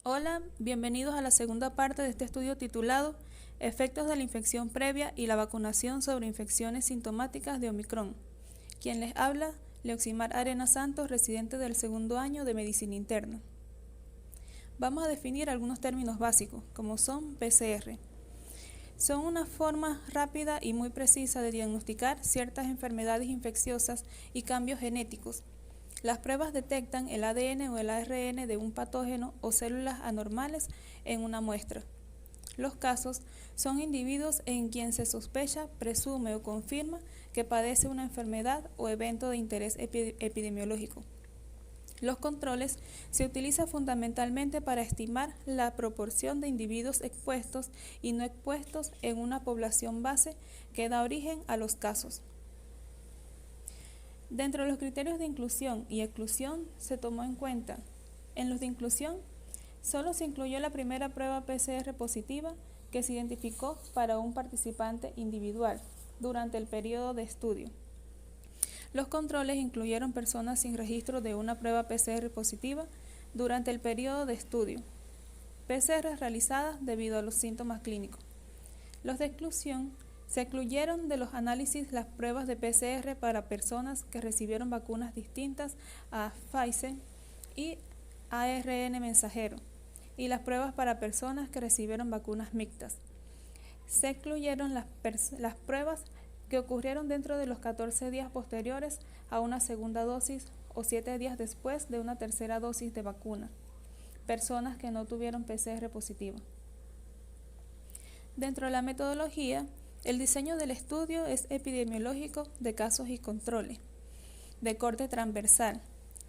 Hola, bienvenidos a la segunda parte de este estudio titulado Efectos de la infección previa y la vacunación sobre infecciones sintomáticas de Omicron. Quien les habla, Leoximar Arena Santos, residente del segundo año de Medicina Interna. Vamos a definir algunos términos básicos, como son PCR. Son una forma rápida y muy precisa de diagnosticar ciertas enfermedades infecciosas y cambios genéticos. Las pruebas detectan el ADN o el ARN de un patógeno o células anormales en una muestra. Los casos son individuos en quien se sospecha, presume o confirma que padece una enfermedad o evento de interés epidemiológico. Los controles se utilizan fundamentalmente para estimar la proporción de individuos expuestos y no expuestos en una población base que da origen a los casos. Dentro de los criterios de inclusión y exclusión se tomó en cuenta, en los de inclusión, solo se incluyó la primera prueba PCR positiva que se identificó para un participante individual durante el periodo de estudio. Los controles incluyeron personas sin registro de una prueba PCR positiva durante el periodo de estudio, PCR realizadas debido a los síntomas clínicos. Los de exclusión se excluyeron de los análisis las pruebas de PCR para personas que recibieron vacunas distintas a Pfizer y ARN mensajero y las pruebas para personas que recibieron vacunas mixtas. Se excluyeron las pruebas que ocurrieron dentro de los 14 días posteriores a una segunda dosis o 7 días después de una tercera dosis de vacuna, personas que no tuvieron PCR positiva. Dentro de la metodología, el diseño del estudio es epidemiológico de casos y controles, de corte transversal,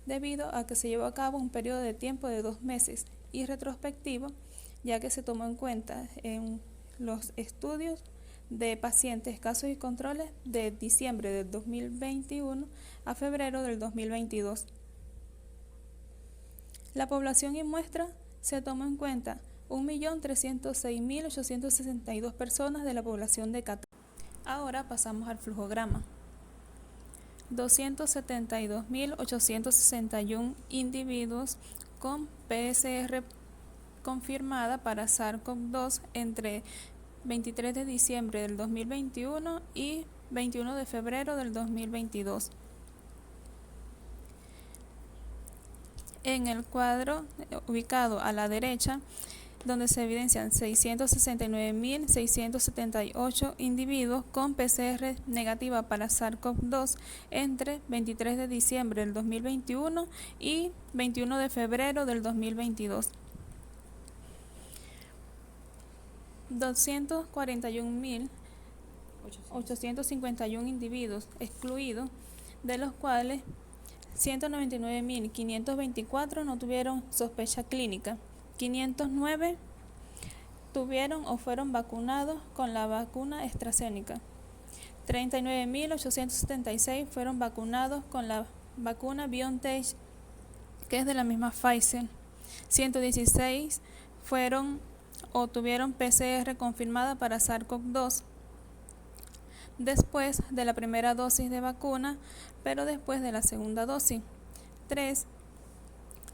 debido a que se llevó a cabo un periodo de tiempo de 2 meses y retrospectivo, ya que se tomó en cuenta en los estudios de pacientes, casos y controles de diciembre del 2021 a febrero del 2022. La población y muestra se tomó en cuenta 1.306.862 personas de la población de Qatar. Ahora pasamos al flujograma. 272.861 individuos con PCR confirmada para SARS-CoV-2 entre 23 de diciembre del 2021 y 21 de febrero del 2022. En el cuadro ubicado a la derecha, donde se evidencian 669.678 individuos con PCR negativa para SARS-CoV-2 entre 23 de diciembre del 2021 y 21 de febrero del 2022. 241.851 individuos excluidos, de los cuales 199.524 no tuvieron sospecha clínica. 509 tuvieron o fueron vacunados con la vacuna AstraZeneca. 39.876 fueron vacunados con la vacuna BioNTech, que es de la misma Pfizer. 116 fueron o tuvieron PCR confirmada para SARS-CoV-2 después de la primera dosis de vacuna, pero después de la segunda dosis. 3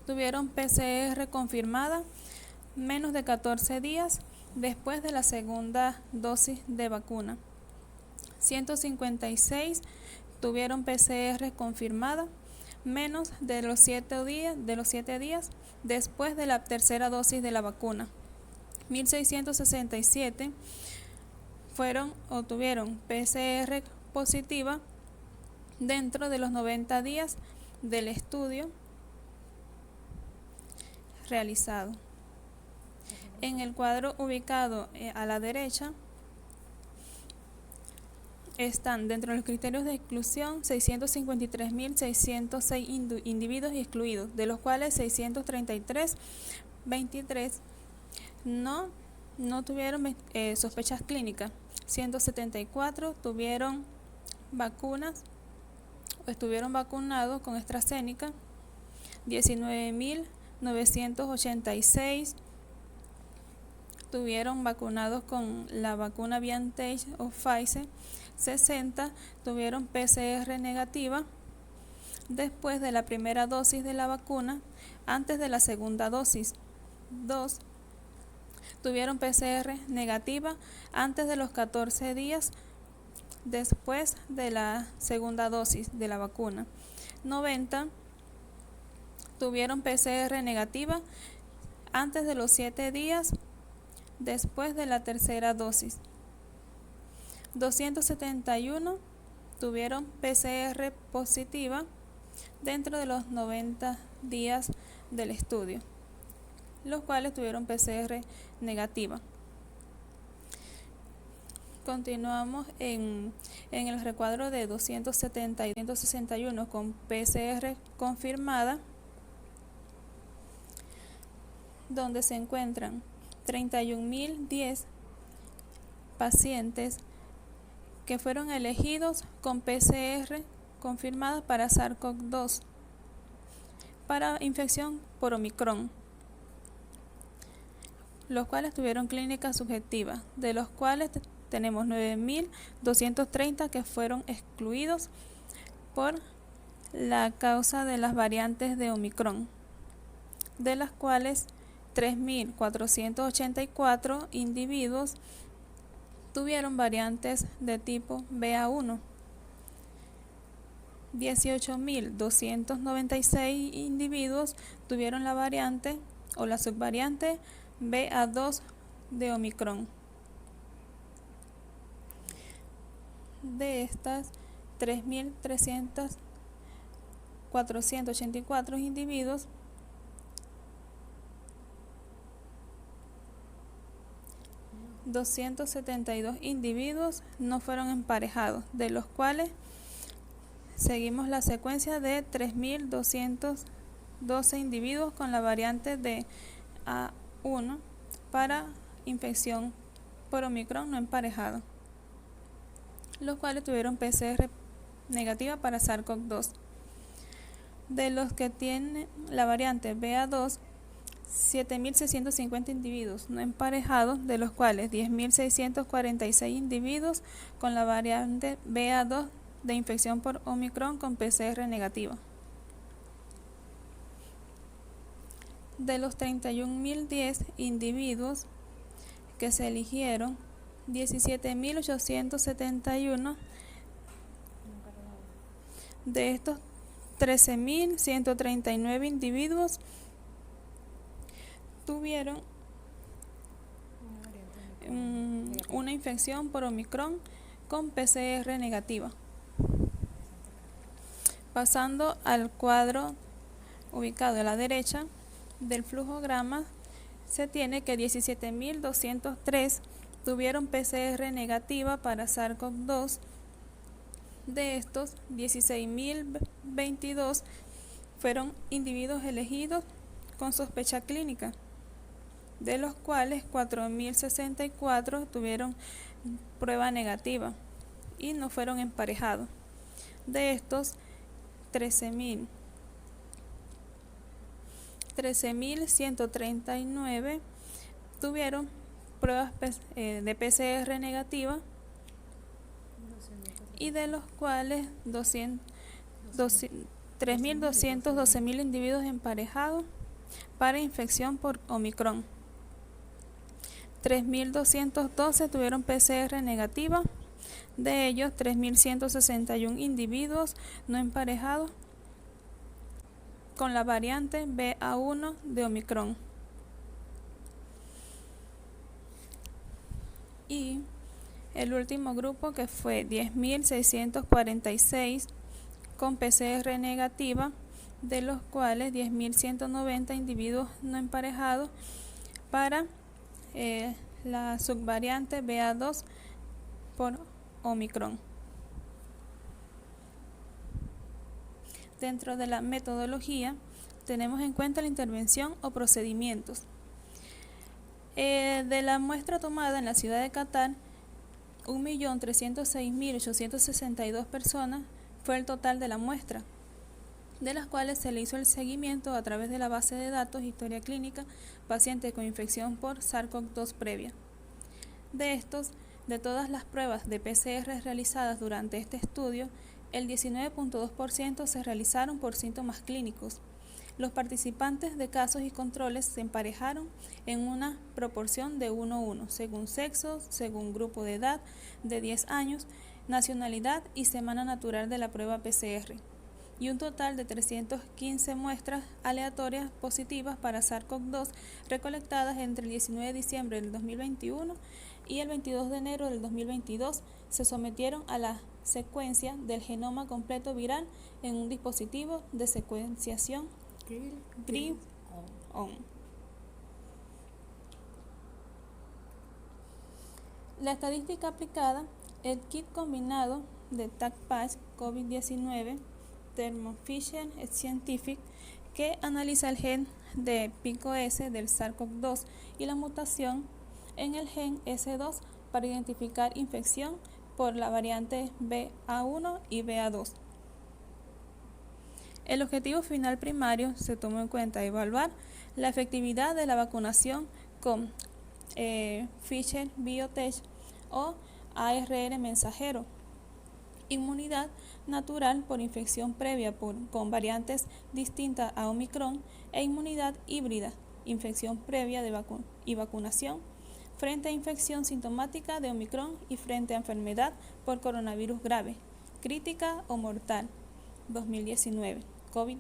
tuvieron PCR confirmada menos de 14 días después de la segunda dosis de vacuna. 156 tuvieron PCR confirmada menos de los 7 días después de la tercera dosis de la vacuna. 1.667 fueron o tuvieron PCR positiva dentro de los 90 días del estudio realizado. En el cuadro ubicado a la derecha están dentro de los criterios de exclusión 653.606 individuos excluidos, de los cuales 633.23 no tuvieron sospechas clínicas. 174 tuvieron vacunas o estuvieron vacunados con AstraZeneca. 19.986 tuvieron vacunados con la vacuna BioNTech o Pfizer. 60 tuvieron PCR negativa después de la primera dosis de la vacuna, antes de la segunda dosis. 2 tuvieron PCR negativa antes de los 14 días después de la segunda dosis de la vacuna. 90 tuvieron PCR negativa antes de los 7 días después de la tercera dosis. 271 tuvieron PCR positiva dentro de los 90 días del estudio, los cuales tuvieron PCR negativa. Continuamos en el recuadro de 270 y 261 con PCR confirmada, donde se encuentran 31.010 pacientes que fueron elegidos con PCR confirmada para SARS-CoV-2 para infección por Omicron, los cuales tuvieron clínica subjetiva, de los cuales tenemos 9.230 que fueron excluidos por la causa de las variantes de Omicron, de las cuales 3.484 individuos tuvieron variantes de tipo BA1, 18.296 individuos tuvieron la variante o la subvariante BA2 de Omicron. De estas, 3.484 individuos ...272 individuos no fueron emparejados, de los cuales seguimos la secuencia de 3.212 individuos con la variante de A1 para infección por Omicron no emparejado, los cuales tuvieron PCR negativa para SARS-CoV-2. De los que tienen la variante BA2, 7.650 individuos no emparejados, de los cuales 10.646 individuos con la variante BA2 de infección por Omicron con PCR negativa. De los 31.010 individuos que se eligieron, 17.871 de estos 13.139 individuos tuvieron una infección por Omicron con PCR negativa. Pasando al cuadro ubicado a la derecha del flujograma, se tiene que 17.203 tuvieron PCR negativa para SARS-CoV-2. De estos, 16.022 fueron individuos elegidos con sospecha clínica, de los cuales 4.064 tuvieron prueba negativa y no fueron emparejados. De estos, 13.139 tuvieron pruebas de PCR negativa, y de los cuales 3.212.000 individuos emparejados para infección por Omicron. 3.212 tuvieron PCR negativa, de ellos 3.161 individuos no emparejados con la variante BA1 de Omicron. Y el último grupo, que fue 10.646 con PCR negativa, de los cuales 10.190 individuos no emparejados para la subvariante BA2 por Omicron. Dentro de la metodología tenemos en cuenta la intervención o procedimientos. De la muestra tomada en la ciudad de Qatar, 1.306.862 personas fue el total de la muestra, de las cuales se le hizo el seguimiento a través de la base de datos historia clínica pacientes con infección por SARS-CoV-2 previa. De estos, de todas las pruebas de PCR realizadas durante este estudio, el 19.2% se realizaron por síntomas clínicos, Los participantes de casos y controles se emparejaron en una proporción de 1:1, según sexo, según grupo de edad de 10 años, nacionalidad y semana natural de la prueba PCR, y un total de 315 muestras aleatorias positivas para SARS-CoV-2 recolectadas entre el 19 de diciembre del 2021 y el 22 de enero del 2022 se sometieron a la secuencia del genoma completo viral en un dispositivo de secuenciación GRID-ON. La estadística aplicada, el kit combinado de TaqPatch COVID-19 Thermo Fisher Scientific, que analiza el gen de pico S del SARS-CoV-2 y la mutación en el gen S2 para identificar infección por la variante BA1 y BA2. El objetivo final primario se tomó en cuenta evaluar la efectividad de la vacunación con Pfizer BioNTech o ARN mensajero, inmunidad natural por infección previa con variantes distintas a Omicron e inmunidad híbrida, infección previa y vacunación frente a infección sintomática de Omicron y frente a enfermedad por coronavirus grave, crítica o mortal, 2019, COVID.